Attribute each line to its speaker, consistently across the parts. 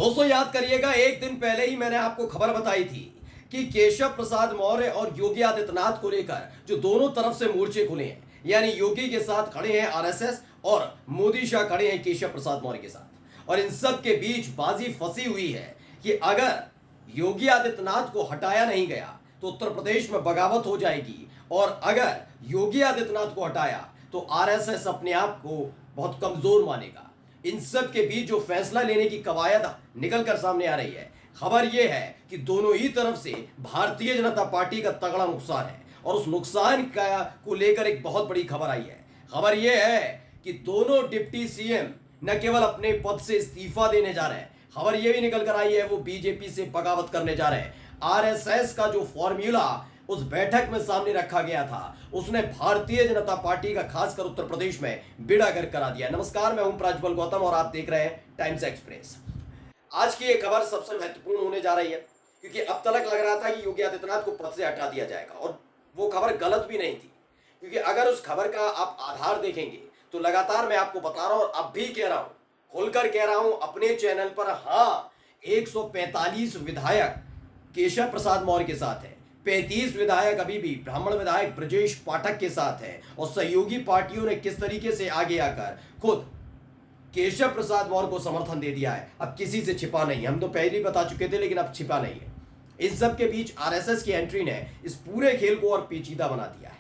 Speaker 1: दोस्तों याद करिएगा, एक दिन पहले ही मैंने आपको खबर बताई थी कि केशव प्रसाद मौर्य और योगी आदित्यनाथ को लेकर जो दोनों तरफ से मोर्चे खुले हैं, यानी योगी के साथ खड़े हैं आरएसएस और मोदी शाह खड़े हैं केशव प्रसाद मौर्य के साथ। और इन सब के बीच बाजी फंसी हुई है कि अगर योगी आदित्यनाथ को हटाया नहीं गया तो उत्तर प्रदेश में बगावत हो जाएगी, और अगर योगी आदित्यनाथ को हटाया तो आरएसएस अपने आप को बहुत कमजोर मानेगा। इन सब के बीच जो फैसला लेने की कवायद निकल कर सामने आ रही है, खबर यह है कि दोनों ही तरफ से भारतीय जनता पार्टी का तगड़ा नुकसान है, और उस नुकसान का को लेकर एक बहुत बड़ी खबर आई है। खबर यह है कि दोनों डिप्टी सीएम न केवल अपने पद से इस्तीफा देने जा रहे हैं, खबर यह भी निकल कर आई है वो बीजेपी से बगावत करने जा रहे हैं। आरएसएस का जो फॉर्मूला उस बैठक में सामने रखा गया था, उसने भारतीय जनता पार्टी का खासकर उत्तर प्रदेश में बेड़ा गर्क करा दिया। नमस्कार, मैं हूं प्रज्वल गौतम और आप देख रहे हैं टाइम्स एक्सप्रेस। आज की ये खबर सबसे महत्वपूर्ण होने जा रही है, क्योंकि अब तक लग रहा था कि योगी आदित्यनाथ को पद से हटा दिया जाएगा, और वो खबर गलत भी नहीं थी। क्योंकि अगर उस खबर का आप आधार देखेंगे तो लगातार मैं आपको बता रहा हूं, और अब भी कह रहा हूं, खोलकर कह रहा हूं अपने चैनल पर, हाँ 145 विधायक केशव प्रसाद मौर्य के साथ है, 35 विधायक अभी भी ब्राह्मण विधायक ब्रजेश पाठक के साथ है, और सहयोगी पार्टियों ने किस तरीके से आगे आकर खुद केशव प्रसाद मौर्य को समर्थन दे दिया है। अब किसी से छिपा नहीं, हम तो पहले ही बता चुके थे, लेकिन अब छिपा नहीं है। इस सब के बीच आरएसएस की एंट्री ने इस पूरे खेल को और पेचीदा बना दिया है।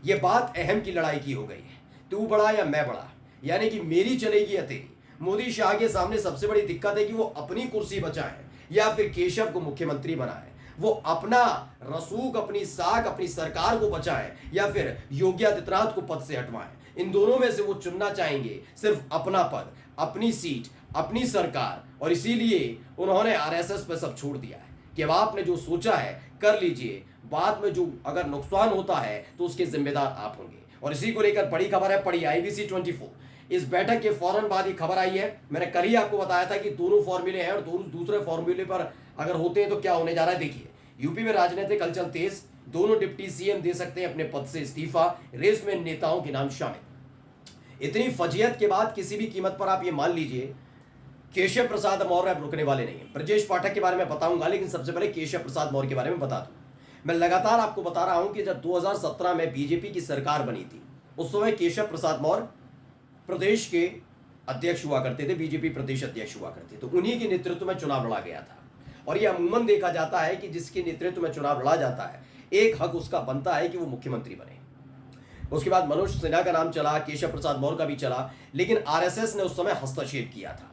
Speaker 1: यह बात अहम की लड़ाई की हो गई है, तू बड़ा या मैं बड़ा, यानी कि मेरी चलेगी या तेरी। मोदी शाह के सामने सबसे बड़ी दिक्कत है कि वो अपनी कुर्सी बचाए या फिर केशव को मुख्यमंत्री बनाए। वो अपना रसूख, अपनी साख, अपनी सरकार को बचाए या फिर योगी आदित्यनाथ को पद से हटवाएं। इन दोनों में से वो चुनना चाहेंगे सिर्फ अपना पद, अपनी सीट, अपनी सरकार, और इसीलिए उन्होंने आरएसएस पर सब छोड़ दिया है कि अब आपने जो सोचा है कर लीजिए, बाद में जो अगर नुकसान होता है तो उसके जिम्मेदार आप होंगे। और इसी को लेकर बड़ी खबर है, पड़ी IBC 24। इस बैठक के फौरन बाद ही खबर आई है। मैंने कल ही आपको बताया था कि दोनों फॉर्मूले हैं, और दोनों दूसरे फॉर्मूले पर अगर होते हैं तो क्या होने जा रहा है। देखिए, यूपी में राजनीतिक हलचल तेज, दोनों डिप्टी सीएम दे सकते हैं अपने पद से इस्तीफा, रेस में नेताओं के नाम शामिल। इतनी फजीयत के बाद किसी भी कीमत पर आप ये मान लीजिए केशव प्रसाद मौर्य अब रुकने वाले नहीं है। ब्रजेश पाठक के बारे में बताऊंगा, लेकिन सबसे पहले केशव प्रसाद मौर्य के बारे में बता दूं। मैं लगातार आपको बता रहा हूं कि जब 2017 में बीजेपी की सरकार बनी थी, उस समय केशव प्रसाद मौर्य प्रदेश के अध्यक्ष हुआ करते थे, बीजेपी प्रदेश अध्यक्ष हुआ करते, तो उन्हीं के नेतृत्व में चुनाव लड़ा गया था। और यह अमूमन देखा जाता है कि जिसके नेतृत्व में चुनाव लड़ा जाता है, एक हक उसका बनता है कि वो मुख्यमंत्री बने। उसके बाद मनोज सिन्हा का नाम चला, केशव प्रसाद मौर्य का भी चला, लेकिन आरएसएस ने उस समय हस्तक्षेप किया था।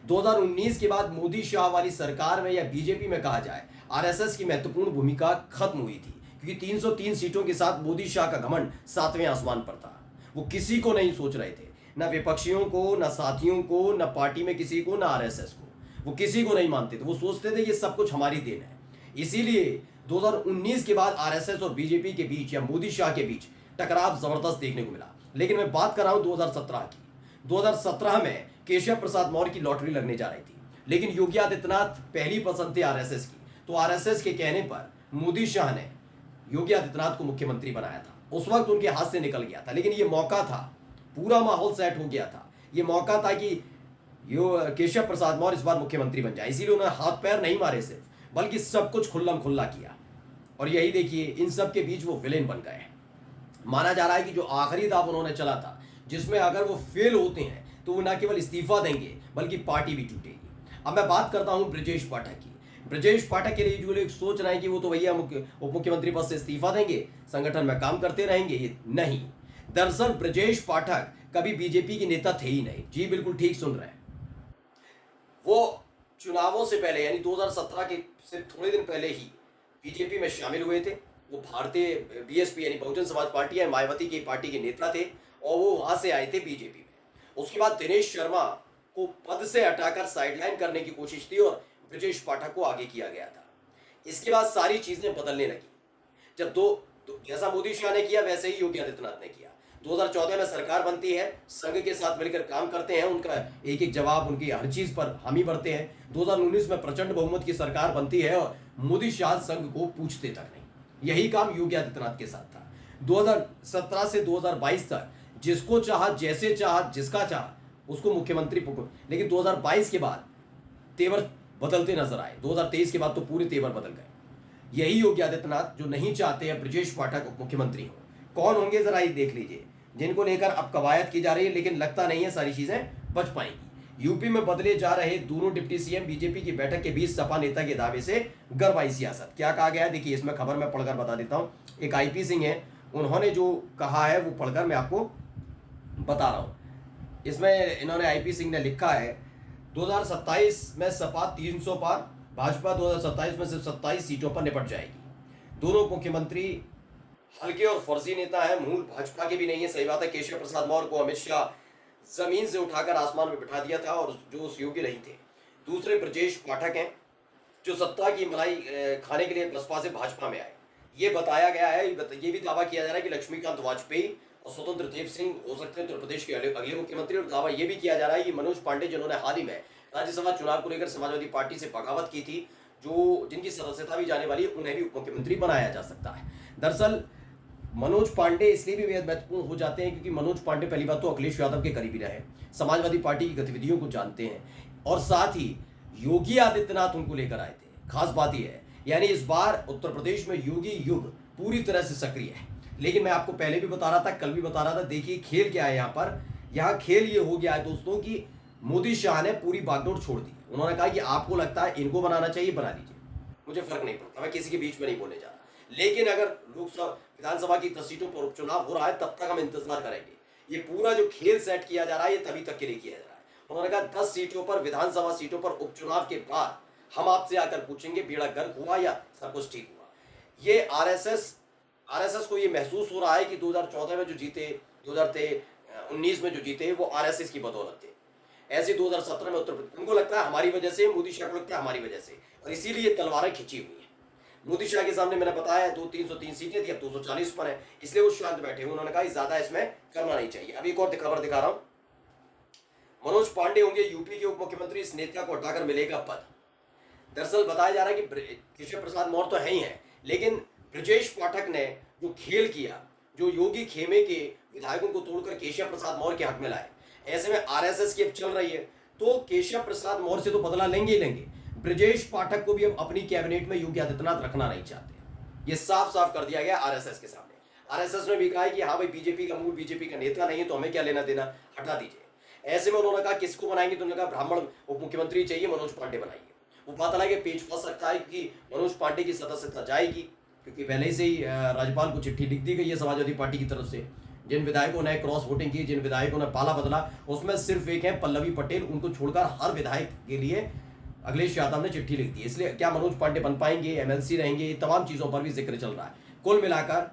Speaker 1: 2019 के बाद मोदी शाह वाली सरकार में या बीजेपी में कहा जाए, आरएसएस की महत्वपूर्ण भूमिका खत्म हुई थी, क्योंकि 303 सीटों के साथ मोदी शाह का घमंड 7वें आसमान पर था। वो किसी को नहीं सोच रहे थे, न विपक्षियों को, न साथियों को, न पार्टी में किसी को, न आरएसएस को। वो किसी को नहीं मानते थे, वो सोचते थे ये सब कुछ हमारी देन है। इसीलिए 2019 के बाद आरएसएस और बीजेपी के बीच या मोदी शाह के बीच टकराव जबरदस्त देखने को मिला। लेकिन मैं बात कर रहा हूं 2017 की। 2017 में केशव प्रसाद मौर्य की लॉटरी लगने जा रही थी, लेकिन योगी आदित्यनाथ पहली पसंद थे आरएसएस की, तो आरएसएस के कहने पर मोदी शाह ने योगी आदित्यनाथ को मुख्यमंत्री बनाया था। उस वक्त उनके हाथ से निकल गया था, लेकिन ये मौका था, पूरा माहौल सेट हो गया था। ये मौका था कि केशव प्रसाद मौर्य इस बार मुख्यमंत्री बन जाए, इसीलिए उन्होंने हाथ पैर नहीं मारे सिर्फ, बल्कि सब कुछ खुल्लम खुल्ला किया। और यही देखिए, इन सब के बीच वो विलेन बन गए। माना जा रहा है कि जो आखिरी दाव उन्होंने चला था, जिसमें अगर वो फेल होते हैं तो वो न केवल इस्तीफा देंगे बल्कि पार्टी भी टूटेगी। अब मैं बात करता हूं ब्रजेश पाठक की। ब्रजेश पाठक के लिए जो लोग सोच रहे हैं कि वो तो भैया उप मुख्यमंत्री पद से इस्तीफा देंगे, संगठन में काम करते रहेंगे, नहीं। दरअसल ब्रजेश पाठक कभी बीजेपी के नेता थे ही नहीं। जी बिल्कुल ठीक सुन रहे हैं। वो चुनावों से पहले यानी 2017 के से थोड़े दिन पहले ही बीजेपी में शामिल हुए थे। वो भारतीय BSP यानी बहुजन समाज पार्टी है, मायावती की पार्टी के नेता थे, और वो वहां से आए थे बीजेपी में। उसके बाद दिनेश शर्मा को पद से हटाकर साइडलाइन करने की कोशिश थी और ब्रजेश पाठक को आगे किया गया था। इसके बाद सारी चीजें बदलने लगी। जब जैसा मोदी शाह ने किया वैसे ही योगी आदित्यनाथ ने किया। 2014 में सरकार बनती है, संघ के साथ मिलकर काम करते हैं, उनका एक एक जवाब, उनकी हर चीज पर हामी भरते हैं। 2019 में प्रचंड बहुमत की सरकार बनती है और मोदी शाह संघ को पूछते तक नहीं। यही काम योगी आदित्यनाथ के साथ था। 2017 से 2022 तक जिसको चाहा, जैसे चाहा, जिसका चाहा उसको मुख्यमंत्री, लेकिन 2022 के बाद तेवर बदलते नजर आए। 2023 के बाद तो पूरे तेवर बदल गए। यही योगी आदित्यनाथ जो नहीं चाहते हैं ब्रजेश पाठक उप मुख्यमंत्री हो। कौन होंगे जरा ये देख लीजिए, जिनको लेकर अब कवायद की जा रही है, लेकिन लगता नहीं है सारी चीजें बच पाएंगी। यूपी में बदले जा रहे दोनों डिप्टी सीएम, बीजेपी की बैठक के बीच सपा नेता के दावे से गरमाई सियासत। क्या कहा गया है देखिए, इसमें खबर मैं पढ़कर बता देता हूं। एक आईपी सिंह है, उन्होंने जो कहा है वो पढ़कर मैं आपको बता रहा हूं। इसमें इन्होंने आईपी सिंह ने लिखा है 2027 में सपा 300 पार, भाजपा 2027 में सिर्फ 27 सीटों पर निपट जाएगी। दोनों मुख्यमंत्री हल्के और फर्जी नेता है, मूल भाजपा के भी नहीं है। सही बात है, केशव प्रसाद मौर्य को अमित शाह जमीन से उठाकर आसमान में बिठा दिया था और जो उस योग्य नहीं थे। दूसरे ब्रजेश पाठक हैं, जो सत्ता की मलाई खाने के लिए बसपा से भाजपा में आए। ये बताया गया है, ये भी दावा किया जा रहा है कि लक्ष्मीकांत वाजपेयी और स्वतंत्र देव सिंह हो सकते हैं उत्तर प्रदेश के अगले मुख्यमंत्री। और दावा ये भी किया जा रहा है कि मनोज पांडे, जिन्होंने हाल ही में राज्यसभा चुनाव को लेकर समाजवादी पार्टी से बगावत की थी, जो जिनकी सदस्यता भी जाने वाली है, उन्हें भी उप मुख्यमंत्री बनाया जा सकता है। दरअसल मनोज पांडे इसलिए भी बेहद महत्वपूर्ण हो जाते हैं क्योंकि मनोज पांडे पहली बात तो अखिलेश यादव के करीबी रहे, समाजवादी पार्टी की गतिविधियों को जानते हैं, और साथ ही योगी आदित्यनाथ उनको लेकर आए थे। खास बात यह है, यानी इस बार उत्तर प्रदेश में योगी युग पूरी तरह से सक्रिय है। लेकिन मैं आपको पहले भी बता रहा था, कल भी बता रहा था, देखिए खेल क्या है यहाँ पर। यहाँ खेल ये हो गया है दोस्तों कि मोदी शाह ने पूरी बागडोर छोड़ दी। उन्होंने कहा कि आपको लगता है इनको बनाना चाहिए, बना लीजिए, मुझे फर्क नहीं पड़ता, मैं किसी के बीच में नहीं बोलने जा रहा। लेकिन अगर लोकसभा विधानसभा की 10 सीटों पर उपचुनाव हो रहा है, तब तक हम इंतजार करेंगे। ये पूरा जो खेल सेट किया जा रहा है, ये तभी तक के लिए किया जा रहा है। उन्होंने कहा 10 सीटों पर, विधानसभा सीटों पर उपचुनाव के बाद हम आपसे आकर पूछेंगे बेड़ा गर्क हुआ या सब कुछ ठीक हुआ। ये आरएसएस को ये महसूस हो रहा है कि 2014 में जो जीते, 2019 में जो जीते, वो आरएसएस की बदौलत थे। ऐसे 2017 में उत्तर प्रदेश, उनको लगता है हमारी वजह से, मोदी शाह को लगता है हमारी वजह से, और इसीलिए तलवारें खिंची हुई है। मोदी शाह के सामने मैंने बताया 303 सीटें थी, अब 240 पर है, इसलिए वो शांत बैठे हुए। उन्होंने कहा ज्यादा इसमें करना नहीं चाहिए। अब एक और खबर दिखा रहा हूं, मनोज पांडे होंगे यूपी के उप मुख्यमंत्री, इस नेता को हटाकर मिलेगा पद। दरअसल बताया जा रहा है कि केशव प्रसाद मौर्य तो है ही है, लेकिन ब्रजेश पाठक ने जो खेल किया, जो योगी खेमे के विधायकों को तोड़कर केशव प्रसाद मौर्य के हक में लाए, ऐसे में आरएसएस की अब चल रही है, तो केशव प्रसाद मौर्य से तो बदला लेंगे ही लेंगे। ब्रजेश पाठक को भी अब अपनी कैबिनेट में योगी आदित्यनाथ रखना नहीं चाहते। ये साफ साफ कर दिया गया आरएसएस के सामने। आरएसएस ने भी कहा है कि हाँ भाई, बीजेपी का मूल, बीजेपी का नेता नहीं है, तो हमें क्या लेना देना, हटा दीजिए। ऐसे में उन्होंने कहा किसको बनाएंगे, तो उन्होंने कहा ब्राह्मण उप मुख्यमंत्री चाहिए, मनोज पांडे बनाइए। वो बात अलग है, पेच फंस सकता है क्योंकि मनोज पांडे की सदस्यता जाएगी, क्योंकि पहले से ही राज्यपाल को चिट्ठी लिख दी गई है समाजवादी पार्टी की तरफ से। जिन विधायकों ने क्रॉस वोटिंग की, जिन विधायकों ने पाला बदला, उसमें सिर्फ एक है पल्लवी पटेल, उनको छोड़कर हर विधायक के लिए अखिलेश यादव ने चिट्ठी लिख दी। इसलिए क्या मनोज पांडे बन पाएंगे, एमएलसी रहेंगे, ये तमाम चीजों पर भी जिक्र चल रहा है। कुल मिलाकर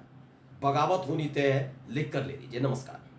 Speaker 1: बगावत होनी तय है, लिख कर ले लीजिए। नमस्कार।